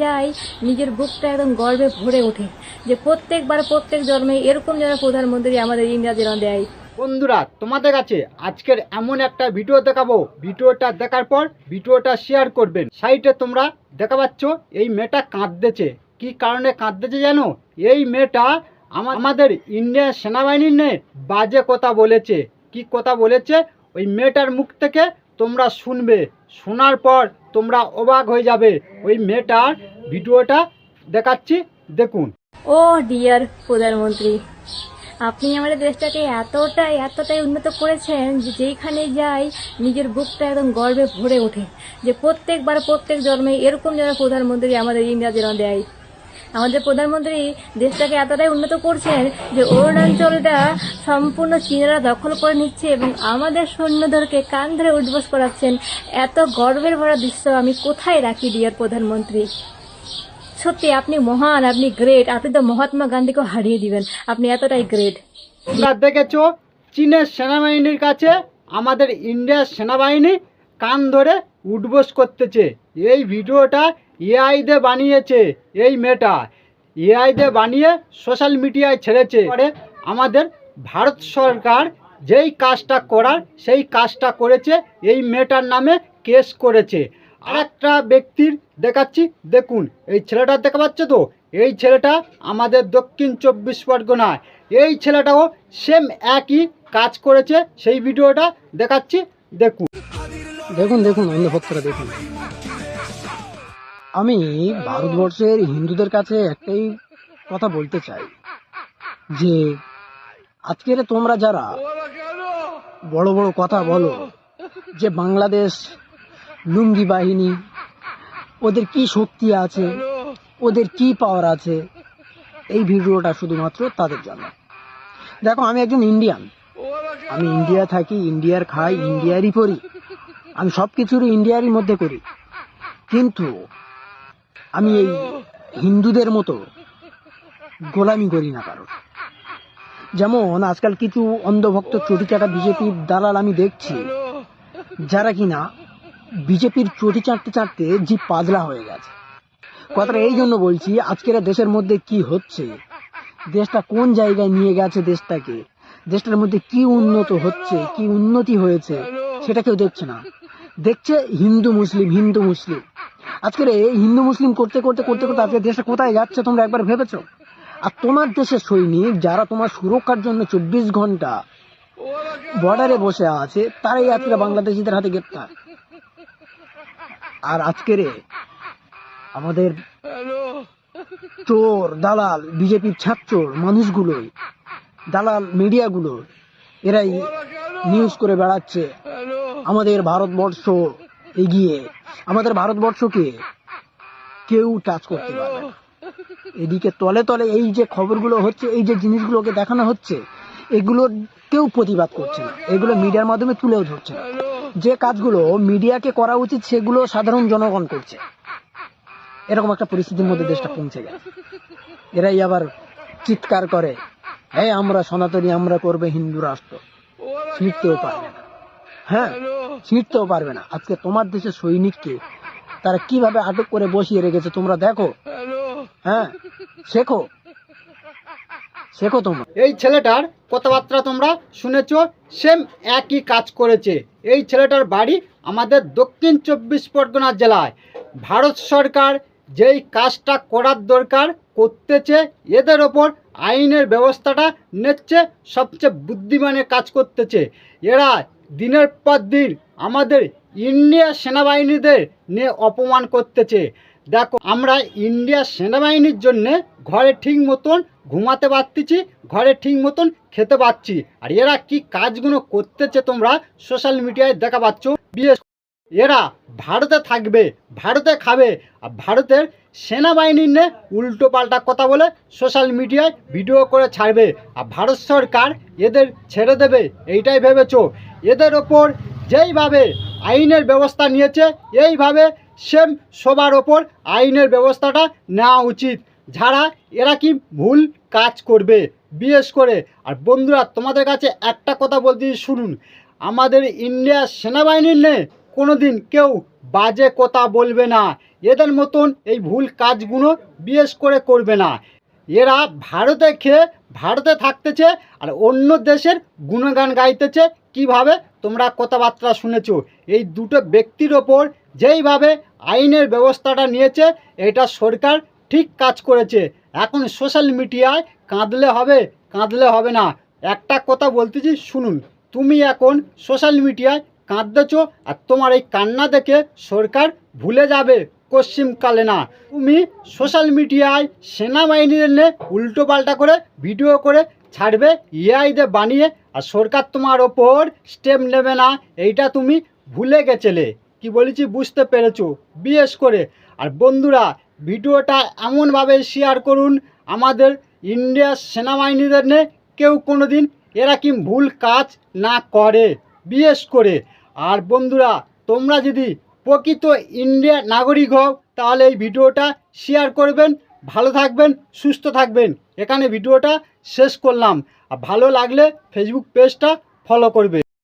যাই নিজের বুকটা একদম গর্বে ভরে ওঠে যে প্রত্যেকবার প্রত্যেক জন্মে এরকম যেন প্রধানমন্ত্রী আমাদের ইন্ডিয়া যেন দেয়। বন্ধুরা, তোমাদের কাছে আজকের এমন একটা ভিডিও দেখাবো, ভিডিওটা দেখার পর ভিডিওটা শেয়ার করবেন। সাইডে তোমরা দেখা পাচ্ছ এই মেয়েটা কাঁদতেছে। কি কারণে কাঁদতেছে জানো? এই মেয়েটা আমাদের ইন্ডিয়ান সেনাবাহিনীর নিয়ে বাজে কথা বলেছে। কি কথা বলেছে ওই মেয়েটার মুখ থেকে তোমরা শুনবে, শোনার পর তোমরা অবাক হয়ে যাবে। ওই মেয়েটার ভিডিওটা দেখাচ্ছি, দেখুন। ও ডিয়ার প্রধানমন্ত্রী, আপনি আমাদের দেশটাকে এতটাই উন্নত করেছেন যে যেইখানে যাই নিজের বুকটা একদম গর্বে ভরে ওঠে যে প্রত্যেকবার প্রত্যেক জন্মে এরকম যেন প্রধানমন্ত্রী আমাদের ইন্ডিয়া যেন দেয়। আমাদের প্রধানমন্ত্রী দেশটাকে এতটাই উন্নত করছেন যে অরুণাচলটা সম্পূর্ণ চীনারা দখল করে নিচ্ছে এবং আমাদের সৈন্যদেরকে কান ধরে উঠবোস করাচ্ছেন। এত গর্বের ভরা দৃশ্য আমি কোথায় রাখি ডিয়ার প্রধানমন্ত্রী? সত্যি আপনি মহান, আপনি গ্রেট, আপনি তো মহাত্মা গান্ধীকেও হারিয়ে দিবেন, আপনি এতটাই গ্রেট। তোমরা দেখেছো চীনের সেনাবাহিনীর কাছে আমাদের ইন্ডিয়ার সেনাবাহিনী কান ধরে উঠবোস করতেছে। এই ভিডিওটা এআই দিয়ে বানিয়েছে। এই মেয়েটা এআই দিয়ে বানিয়ে সোশ্যাল মিডিয়ায় ছেড়েছে। পরে আমাদের ভারত সরকার যেই কাজটা করার সেই কাজটা করেছে, এই মেয়েটার নামে কেস করেছে। আর একটা ব্যক্তির দেখাচ্ছি, দেখুন। এই ছেলেটা দেখা পাচ্ছে তো? এই ছেলেটা আমাদের দক্ষিণ 24 পরগনায়। এই ছেলেটাও সেম একই কাজ করেছে। সেই ভিডিওটা দেখাচ্ছি, দেখুন। দেখুন অন্ধভক্তরা দেখুন। আমি ভারতবর্ষের হিন্দুদের কাছে একটাই কথা বলতে চাই যে আজকের তোমরা যারা বড় বড় কথা বলো যে বাংলাদেশ লুঙ্গি বাহিনী, ওদের কি শক্তি আছে, ওদের কি পাওয়ার আছে, এই ভিডিওটা শুধুমাত্র তাদের জন্য। দেখো, আমি একজন ইন্ডিয়ান, আমি ইন্ডিয়া থাকি, ইন্ডিয়ার খাই, ইন্ডিয়ারই পড়ি, আমি সব কিছুরই ইন্ডিয়ারই মধ্যে করি, কিন্তু আমি এই হিন্দুদের মতো গোলামি করি না কারোর। যেমন আজকাল কিছু অন্ধভক্ত চটি চাটা বিজেপির দালাল আমি দেখছি, যারা কিনা বিজেপির চটি চাটতে চাটতে জিভ পাজলা হয়ে গেছে। কথাটা এই জন্য বলছি, আজকের দেশের মধ্যে কি হচ্ছে, দেশটা কোন জায়গায় নিয়ে গেছে দেশটাকে, দেশটার মধ্যে কি উন্নত হচ্ছে, কি উন্নতি হয়েছে, সেটা কেউ দেখছে না। দেখছে হিন্দু মুসলিম। আজকের এই হিন্দু মুসলিম করতে করতে আজকে দেশটা কোথায় যাচ্ছে তোমরা একবার ভেবেছো? আর তোমার দেশের সৈনিক যারা তোমার সুরক্ষার জন্য 24 ঘন্টা বর্ডারে বসে আছে, তারাই আজকে বাংলাদেশিদের হাতে গ্রেপ্তার। আর আজকের আমাদের চোর দালাল বিজেপির ছাত্র মানুষগুলোই, দালাল মিডিয়াগুলো, এরাই নিউজ করে বেড়াচ্ছে আমাদের ভারতবর্ষ এগিয়ে, আমাদের ভারতবর্ষকে কেউ টাচ করতে পারবে না। এদিকে তলে তলে এই যে খবরগুলো হচ্ছে, এই যে জিনিসগুলোকে দেখানো হচ্ছে, এগুলোর কেউ প্রতিবাদ করছে না, এগুলো মিডিয়ার মাধ্যমে তুলেও ধরছে না। যে কাজগুলো মিডিয়াকে করা উচিত সেগুলো সাধারণ জনগণ করছে। এরকম একটা পরিস্থিতির মধ্যে দেশটা পৌঁছে গেছে। এরাই আবার চিৎকার করে, হ্যাঁ আমরা সনাতনী, আমরা করবে হিন্দু রাষ্ট্র। ছিঁড়তেও পারবে না, হ্যাঁ ছিঁড়তেও পারবে না। আজকে তোমার দেশের সৈনিককে তারা কিভাবে আটক করে বসিয়ে রেখেছে তোমরা দেখো, হ্যাঁ শেখো তোমরা। এই ছেলেটার কথাবার্তা তোমরা শুনেছো, সেম একই কাজ করেছে। এই ছেলেটার বাড়ি আমাদের দক্ষিণ 24 পরগনা জেলায়। ভারত সরকার যেই কাজটা করার দরকার করতেছে, এদের ওপর আইনের ব্যবস্থাটা নিচ্ছে, সবচেয়ে বুদ্ধিমানের কাজ করতেছে। এরা দিনের পর দিন আমাদের ইন্ডিয়া সেনাবাহিনীদের নিয়ে অপমান করতেছে। দেখো, আমরা ইন্ডিয়া সেনাবাহিনীর জন্যে ঘরে ঠিক মতন ঘুমাতে পারতেছি, ঘরে ঠিক মতন খেতে পাচ্ছি। আর এরা কি কাজগুলো করতেছে তোমরা সোশ্যাল মিডিয়ায় দেখা পাচ্ছ। বিশেষ এরা ভারতে থাকবে, ভারতে খাবে, আর ভারতের সেনাবাহিনীর নিয়ে উল্টো পাল্টা কথা বলে সোশ্যাল মিডিয়ায় ভিডিও করে ছাড়বে। আর ভারত সরকার এদের ছেড়ে দেবে এইটাই ভেবেছো। এদের ওপর যেইভাবে আইনের ব্যবস্থা নিয়েছে, এইভাবে সেম সবার ওপর আইনের ব্যবস্থাটা নেওয়া উচিত, যারা এরা কি ভুল কাজ করবে বিশেষ করে। আর বন্ধুরা, তোমাদের কাছে একটা কথা বলতে শুনুন, আমাদের ইন্ডিয়া সেনাবাহিনীর নিয়ে কোনো দিন কেউ বাজে কথা বলবে না, এদের মতন এই ভুল কাজগুলো বিশেষ করে করবে না। এরা ভারতে খেয়ে ভারতে থাকতেছে আর অন্য দেশের গুণগান গাইতেছে। কিভাবে তোমরা কথাবার্তা শুনেছো, এই দুটো ব্যক্তির ওপর যেইভাবে আইনের ব্যবস্থাটা নিয়েছে, এটা সরকার ঠিক কাজ করেছে। এখন সোশ্যাল মিডিয়ায় কাঁদলে হবে না। একটা কথা বলতেছি শুনুন, তুমি এখন সোশ্যাল মিডিয়ায় কাঁদতেছো আর তোমার এই কান্না দেখে সরকার ভুলে যাবে পশ্চিমকালে না। তুমি সোশ্যাল মিডিয়ায় সেনাবাহিনীর নিয়ে উল্টো পাল্টা করে ভিডিও করে ছাড়বে এআইতে বানিয়ে, আর সরকার তোমার ওপর স্টেপ নেবে না, এইটা তুমি ভুলে গেছিলে। কি বলেছি বুঝতে পেরেছো বিশেষ করে। আর বন্ধুরা, ভিডিওটা এমনভাবে শেয়ার করুন আমাদের ইন্ডিয়ার সেনাবাহিনীদের নিয়ে কেউ কোনো দিন এরকম ভুল কাজ না করে বিশেষ করে। আর বন্ধুরা, তোমরা যদি প্রকৃত ইন্ডিয়ার নাগরিক হও তাহলে এই ভিডিওটা শেয়ার করবেন। ভালো থাকবেন, সুস্থ থাকবেন। এখানে ভিডিওটা শেষ করলাম। আর ভালো লাগলে ফেসবুক পেজটা ফলো করবে।